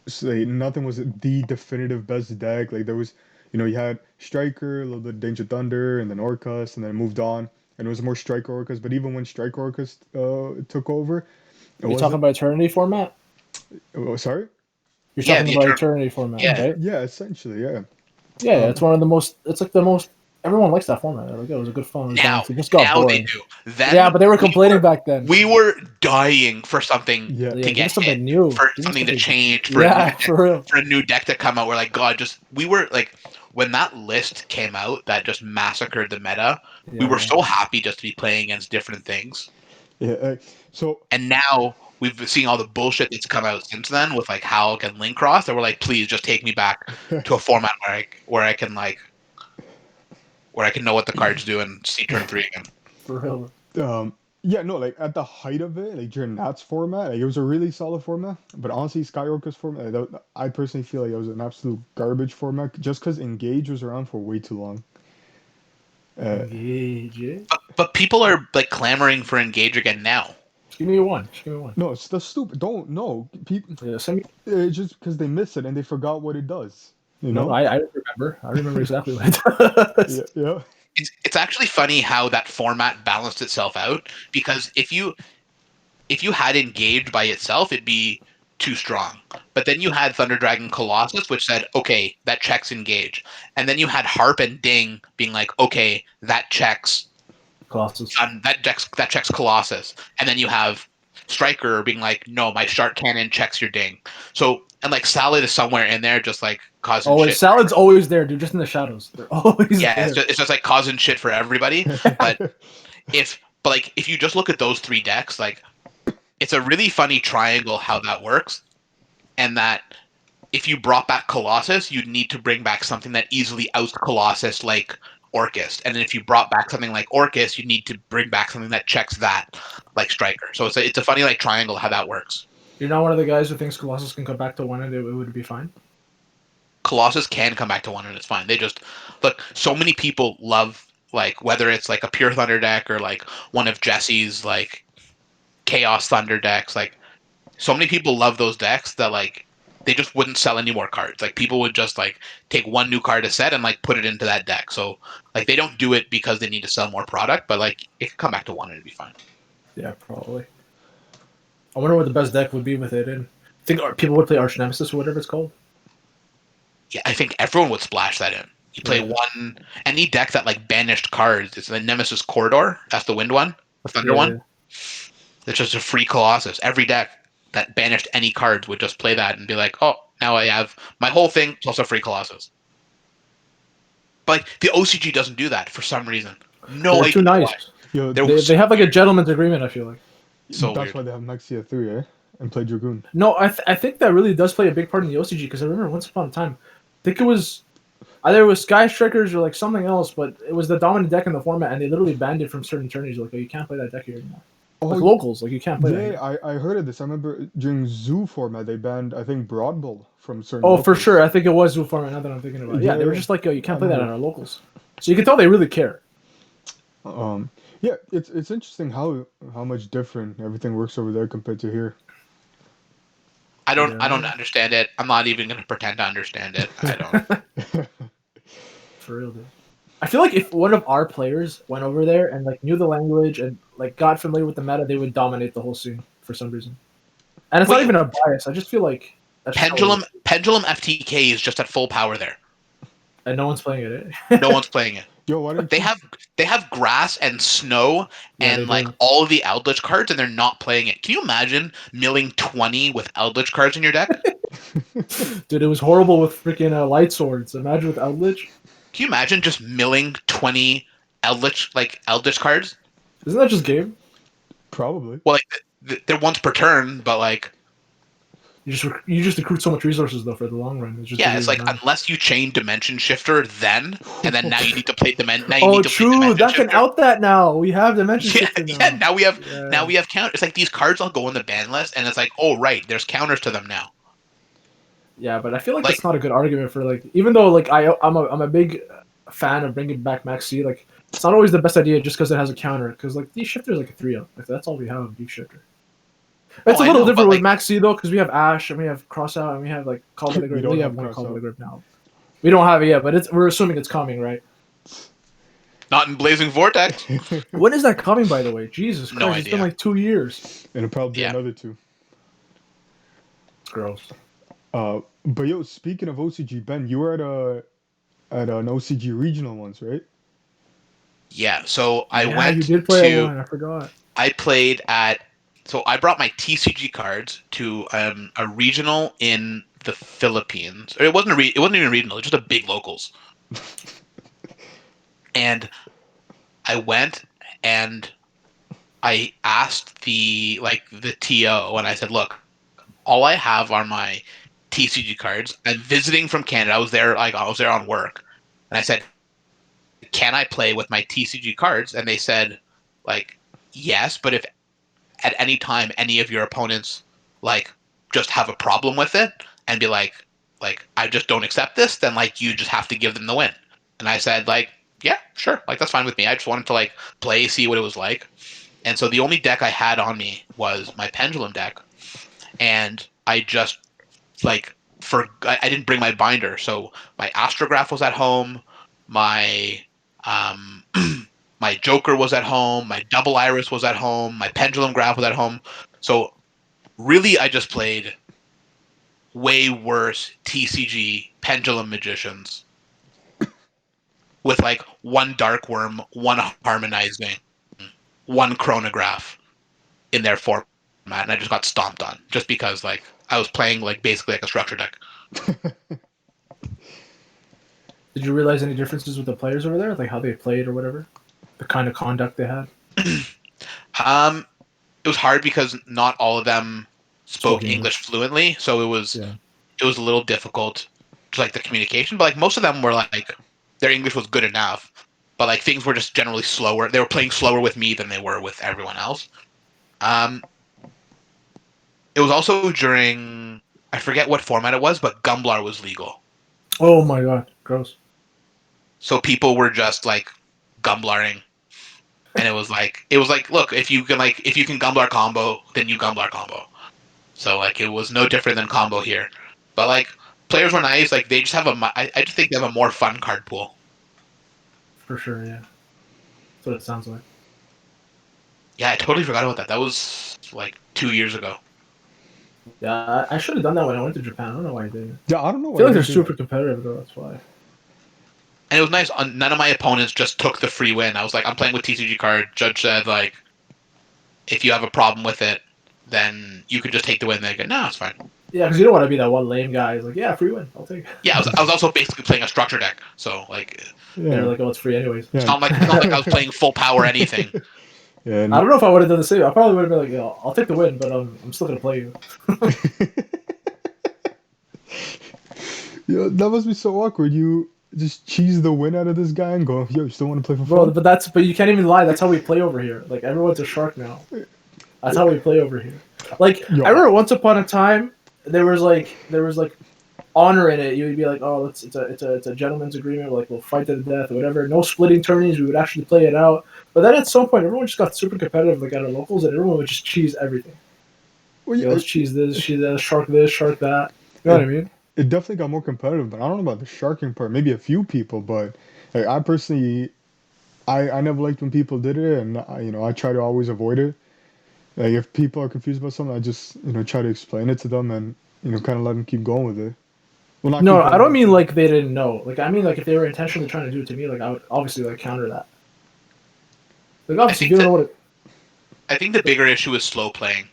the definitive best deck. Like there was, you had Striker, a little bit of Danger Thunder, and then Orcus, and then it moved on, and it was more Striker Orcus. But even when Striker Orcus took over, it Are you talking about Eternity format? Oh, sorry. You're Yeah, talking the about Eternity format, Yeah. right? Yeah, essentially, yeah. Yeah, it's one of the most. It's like the most. Everyone likes that format. Like it was a good fun. Now, It just got now they boring. do. Then Yeah, but they were complaining back then. We were dying for something Yeah. to give get us something hit, new. for Give us something to something- change, for Yeah, for real. a new deck to come out. We're like, God, we were like, when that list came out that just massacred the meta, we were so happy just to be playing against different things. Yeah. So And now we've seen all the bullshit that's come out since then with like Hulk and Link Cross, and we're like, please just take me back to a format where I can know what the cards do and see turn 3 again. For real. Yeah, no, like at the height of it, like during Nat's format, like it was a really solid format. But honestly, Skywalker's format, I personally feel like it was an absolute garbage format just because Engage was around for way too long. Uh, Engage it. But people are like clamoring for Engage again now. Just give me one. Just give me one. no, it's the stupid. Don't no people. Yeah, send me. It's just because they miss it and they forgot what it does. You No, know? I remember. I remember exactly what it Yeah, does. yeah. It's actually funny how that format balanced itself out because if you had Engage by itself, it'd be too strong. But then you had Thunder Dragon Colossus, which said, okay, that checks Engage. And then you had Harp and Ding being like, okay, that checks Colossus. that checks Colossus. And then you have Striker being like, no, my Shark Cannon checks your Ding. So and like Salad is somewhere in there just like causing Always shit. Salad's always there, dude. Just in the shadows. They're always Yeah, there. it's just like causing shit for everybody. But if you just look at those three decks, like it's a really funny triangle how that works, and that if you brought back Colossus, you'd need to bring back something that easily outs Colossus like Orcus, and then if you brought back something like Orcus, you need to bring back something that checks that like Striker. So it's a funny like triangle how that works. You're not one of the guys who thinks Colossus can come back to one and it would be fine. Colossus can come back to one and it's fine. They just look. So many people love like whether it's like a pure Thunder deck or like one of Jesse's like Chaos Thunder decks. Like so many people love those decks that like they just wouldn't sell any more cards. Like people would just like take one new card a set and like put it into that deck. So like they don't do it because they need to sell more product, but like it could come back to one and it'd be fine. Yeah, probably. I wonder what the best deck would be with it in. Think people would play Arch Nemesis or whatever it's called. Yeah, I think everyone would splash that in. You play Yeah. one any deck that like banished cards. It's the Nemesis Corridor. That's the wind one, the thunder Yeah. one. It's just a free Colossus. Every deck that banished any cards would just play that and be like, oh, now I have my whole thing plus a free Colossus. But like, the OCG doesn't do that for some reason. No They're idea too nice. why. Yo, They're They have like a gentleman's agreement, I feel like. so that's weird. why they have Nexia 3, eh? And play Dragoon. No, I think that really does play a big part in the OCG because I remember once upon a time, I think it was either it was Sky Strikers or like something else, but it was the dominant deck in the format, and they literally banned it from certain tourneys. Like, oh, you can't play that deck here anymore. Like Oh, locals, like you can't play that. yeah, Here. I heard of this. I remember during Zoo format, they banned, I think, Broad Bull from certain Oh, for locals. sure. I think it was Zoo format. Now that I'm thinking about it, yeah, they were Yeah. just like, oh, you can't I play that remember. at our locals. So you can tell they really care. Yeah, it's interesting how much different everything works over there compared to here. I don't Yeah, understand it. I'm not even gonna pretend to understand it. I don't. for real, dude. I feel like if one of our players went over there and like knew the language and like got familiar with the meta, they would dominate the whole scene for some reason. And it's not Wait, even a bias. I just feel like that's just how it is. Pendulum FTK is just at full power there. And no one's playing it. Eh? No one's playing it. Yo, why don't They you? have grass and snow Yeah, they and like do. all of the Eldlich cards, and they're not playing it. Can you imagine milling 20 with Eldlich cards in your deck? Dude, it was horrible with freaking light swords. Imagine with Eldlich. Can you imagine just milling 20 Eldlich cards? Isn't that just game? Probably. Well, like they're once per turn, but like You just recruit so much resources though for the long run. It's just yeah, the it's reason like now. unless you chain Dimension Shifter, then and then now you need to play Now you Oh, need to play true. Dimension That can Shifter. out that now. We have Dimension Yeah, Shifter now. yeah. Now Yeah. we have counters. It's like these cards all go in the ban list, and it's like, oh right, there's counters to them now. Yeah, but I feel like Like that's not a good argument for like. Even though like I'm a big fan of bringing back Max C. Like it's not always the best idea just because it has a counter. Because like these shifters like a 3-up. Like that's all we have of deep shifter. It's oh, a I little know, but different with like Max C though because we have Ash and we have Crossout and we have like Call of the We Grip. don't We have have one Call of Crossout. the Grip now. We don't have it yet, but we're assuming it's coming, right? not in Blazing Vortex. When is that coming, by the way? Jesus No Christ, it's been idea. like 2 years. And it'll probably be Yeah. another two. It's gross. But yo, speaking of OCG, Ben, you were at an OCG regional once, right? Yeah, so I Yeah, you went did play at to one. I forgot. I played at so I brought my TCG cards to a regional in the Philippines. Or it wasn't even regional, it was just a big locals. And I went and I asked the TO and I said, "Look, all I have are my TCG cards. I'm visiting from Canada. I was there on work." And I said, "Can I play with my TCG cards?" And they said like yes, but if at any time any of your opponents like just have a problem with it and be like I just don't accept this, then like you just have to give them the win. And I said like, yeah, sure, like that's fine with me. I just wanted to like play, see what it was like. And so the only deck I had on me was my pendulum deck, and I just like I didn't bring my binder, so my astrograph was at home, my um my joker was at home, my double iris was at home, my pendulum graph was at home. So really I just played way worse TCG pendulum magicians with like one dark worm, one harmonizing, one chronograph in their format, and I just got stomped on just because like I was playing like basically like a structure deck. Did you realize any differences with the players over there, like how they played or whatever, the kind of conduct they had? um, it was hard because not all of them Spoke spoke English English. fluently, so Yeah. it was a little difficult to like the communication. But like most of them were like their English was good enough, but like things were just generally slower. They were playing slower with me than they were with everyone else. Um, it was also during I forget what format it was, but Gumblar was legal, Oh my god, gross. so people were just like Gumblaring, and it was like look, if you can Gumblar combo, then you Gumblar combo. So like it was no different than combo here, but like players were nice. Like they just have I just think they have a more fun card pool. For sure, yeah. That's what it sounds like. Yeah, I totally forgot about that. That was like 2 years ago. Yeah, I should have done that when I went to Japan. I don't know why I didn't. Yeah, I don't know I why feel you like they're didn't do that. super competitive though. That's why. And it was nice. None of my opponents just took the free win. I was like, I'm playing with TCG card. Judge said like, if you have a problem with it, then you can just take the win. They go, no, it's fine. Yeah, because you don't want to be that one lame guy who's like, yeah, free win, I'll take it. Yeah, I was also basically playing a structure deck. So like, They're Yeah, like, oh, it's free anyways. yeah, it's not like I was playing full power anything. yeah. I don't know if I would have done the same. I probably would have been like, yo, I'll take the win, but I'm still gonna play you. Yeah, that must be so awkward. You just cheese the win out of this guy and go, yo, you still want to play for Bro, fun? but you can't even lie. That's how we play over here. Like everyone's a shark now. That's how we play over here. Like Yo, I remember once upon a time there was like honor in it. You would be like, oh, it's a gentleman's agreement. Like we'll fight to the death or whatever. No splitting tourneys. We would actually play it out. But then at some point, everyone just got super competitive, like at our locals, and everyone would just cheese everything. well, Yo, let's cheese this, shark this, shark that. You know what I it, mean? it definitely got more competitive, but I don't know about the sharking part. Maybe a few people, but like, I personally, I never liked when people did it, and I try to always avoid it. Like if people are confused about something, I just try to explain it to them and kind of let them keep going with it. Well, not keep No, I going, don't but mean like they didn't know. Like I mean like if they were intentionally trying to do it to me, like I would obviously like counter that. Like I obviously, if think you don't that know what it. I think the bigger issue is slow playing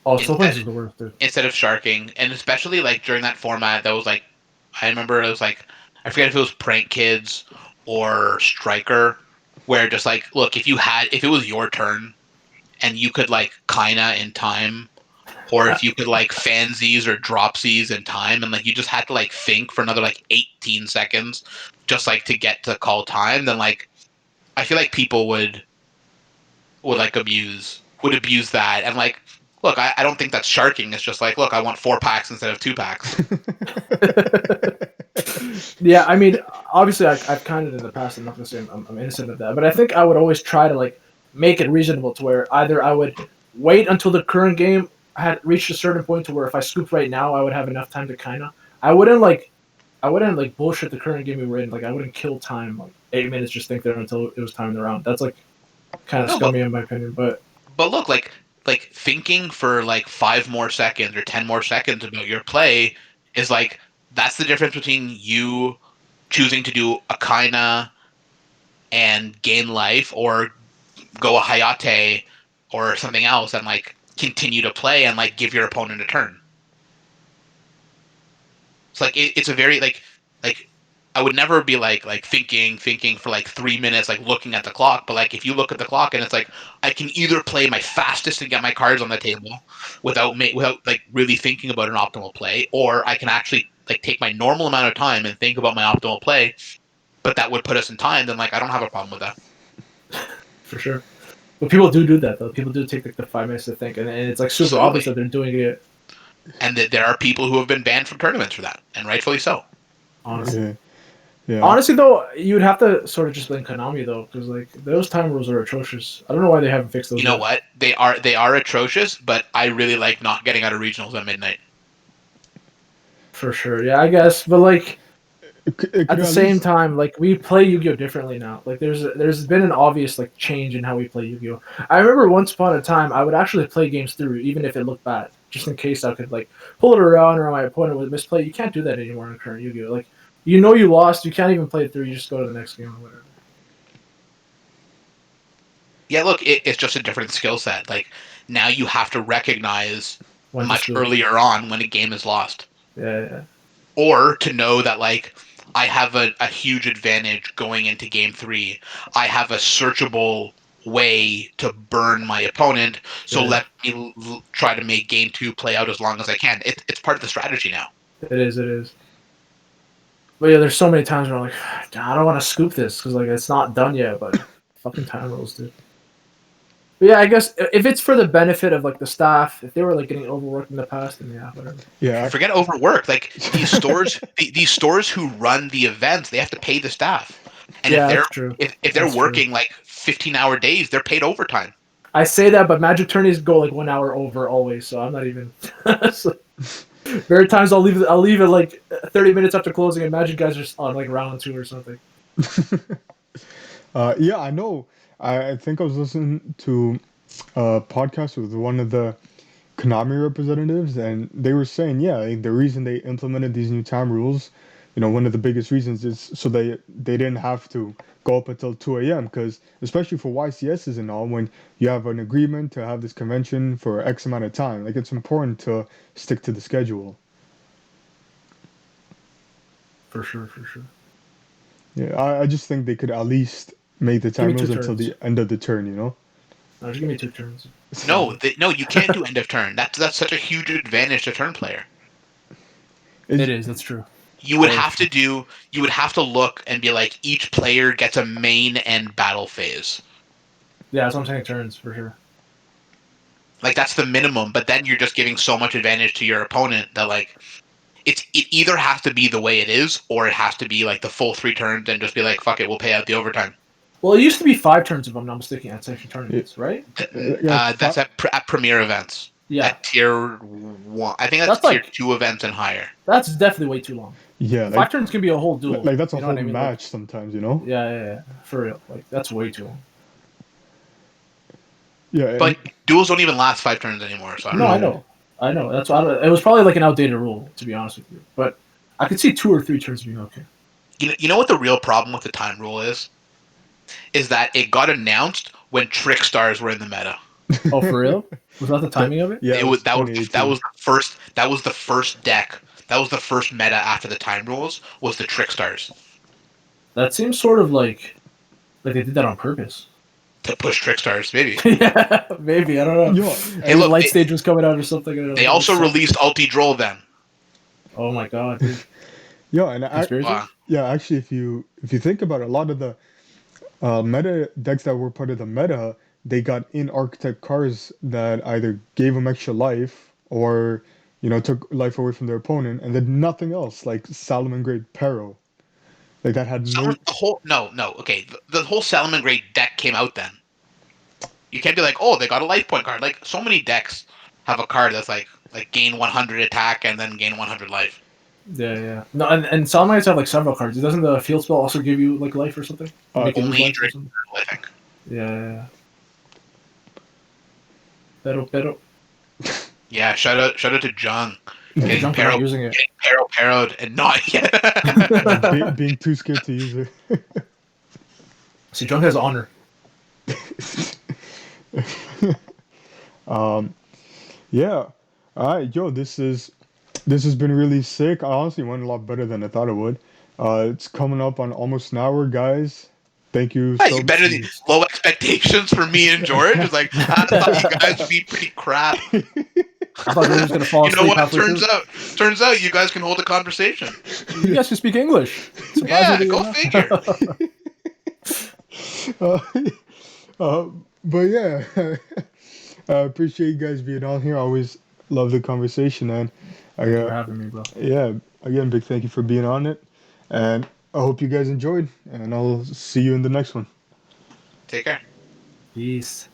Oh, slow instead plays is the worst, dude. instead of sharking, and especially like during that format that was like I remember it was like I forget if it was Prank Kids or Striker, where just like look if it was your turn and you could like kinda in time, or if you could like fansies or dropsies in time, and like you just had to like think for another like 18 seconds just like to get to call time, then like I feel like people would like abuse that, and like look, I don't think that's sharking. It's just like look, I want 4 packs instead of 2 packs. Yeah, I mean, obviously, I've counted in the past. I'm not gonna say I'm innocent of that, but I think I would always try to like make it reasonable to where either I would wait until the current game had reached a certain point to where if I scooped right now, I would have enough time to kind of. I wouldn't like bullshit the current game we were in. Like I wouldn't kill time like 8 minutes just think there until it was time in the round. That's like kind of No, scummy in my opinion. But but look, like thinking for like 5 more seconds or 10 more seconds about your play is like that's the difference between you choosing to do a kaina and gain life, or go a hayate or something else and like continue to play and like give your opponent a turn. It's like it's a very like I would never be like thinking for like 3 minutes like looking at the clock, but like if you look at the clock and it's like I can either play my fastest and get my cards on the table without like really thinking about an optimal play, or I can actually like take my normal amount of time and think about my optimal play, but that would put us in time, then like I don't have a problem with that. for sure. But people do that though. People do take like the 5 minutes to think, and it's like super obvious that they're doing it. And that there are people who have been banned from tournaments for that, and rightfully so. Honestly. Yeah. Honestly, though, you would have to sort of just blame Konami though, because like those time rules are atrocious. I don't know why they haven't fixed those. You know what? They are atrocious, but I really like not getting out of regionals at midnight. For sure, yeah, I guess, but like It at the same time, like we play Yu-Gi-Oh differently now. Like there's been an obvious like change in how we play Yu-Gi-Oh. I remember once upon a time I would actually play games through even if it looked bad, just in case I could like pull it around or my opponent would misplay. You can't do that anymore in current Yu-Gi-Oh. Like you know you lost, you can't even play it through. You just go to the next game or whatever. Yeah, look, it's just a different skill set. Like now you have to recognize much earlier on when a game is lost. Yeah. Or to know that like I have a huge advantage going into game 3. I have a searchable way to burn my opponent, so let me try to make game 2 play out as long as I can. It's part of the strategy now. It is. But yeah, there's so many times where I'm like, I don't want to scoop this because like it's not done yet, but fucking time rules, dude. But yeah, I guess if it's for the benefit of like the staff, if they were like getting overworked in the past, then yeah, whatever. Yeah. Forget overwork. Like these stores who run the events, they have to pay the staff. And if they're working like 15-hour days, they're paid overtime. I say that, but Magic tourneys go like 1 hour over always, so I'm not even. So, there are times I'll leave it like 30 minutes after closing, and Magic guys are on like round 2 or something. Yeah, I know. I think I was listening to a podcast with one of the Konami representatives, and they were saying, yeah, like, the reason they implemented these new time rules, one of the biggest reasons is so they didn't have to go up until 2 a.m. because especially for YCSs and all, when you have an agreement to have this convention for X amount of time, like it's important to stick to the schedule. For sure. Yeah, I just think they could at least make the time rules until the end of the turn, No, just give me 2 turns. No, you can't do end of turn. That's such a huge advantage to turn player. It is. That's true. You would have to look and be like, each player gets a main and battle phase. Yeah, that's what I'm saying. Turns for sure. Like that's the minimum, but then you're just giving so much advantage to your opponent that like it either has to be the way it is, or it has to be like the full 3 turns and just be like, fuck it, we'll pay out the overtime. Well, it used to be 5 turns if I'm not mistaken at section tournaments, right? That's at premier events. Yeah. At tier 1, I think that's tier 2 events and higher. That's definitely way too long. Yeah, 5 turns can be a whole duel. Like that's a whole match sometimes, Yeah, for real. Like that's way too long. Yeah, but duels don't even last 5 turns anymore. So I know. That's why it was probably like an outdated rule, to be honest with you. But I could see 2 or 3 turns being okay. You know what the real problem with the time rule is? Is that it got announced when Trick Stars were in the meta. Oh, for real? Was that the timing of it? Yeah, that was the first deck. That was the first meta after the time rules. Was the Trick Stars. That seems sort of like they did that on purpose. To push Trick Stars, maybe. Yeah, maybe. I don't know. Hey, look, Light Stage was coming out or something. They also released Ulti Droll then. Oh my god, dude. Actually, if you think about it, a lot of the meta decks that were part of the meta, they got in archetype cards that either gave them extra life or took life away from their opponent, and then nothing else, like Salomon Grade Pero. Like that had okay. The whole Salomon Grade deck came out then. You can't be like, oh, they got a life point card. Like so many decks have a card that's like gain 100 attack and then gain 100 life. Yeah. No, and Salomonites have like several cards. Doesn't the field spell also give you like life or something? Only during I think. Yeah. Pero. Yeah, shout out to Jung. Getting using it. Paroed and not yet. being too scared to use it. See, Jung has honor. Yeah. All right, yo, this has been really sick. I honestly went a lot better than I thought it would. It's coming up on almost an hour, guys. Thank you so much. Better than low expectations for me and George. It's like, I thought you guys would be pretty crap. I thought George was going to fall asleep. You know what? Turns out you guys can hold a conversation. You guys can speak English. Yeah, go figure. But yeah, I appreciate you guys being on here. I always love the conversation, and Thank you for having me, bro. yeah, again, big thank you for being on it, and I hope you guys enjoyed, and I'll see you in the next one. Take care. Peace.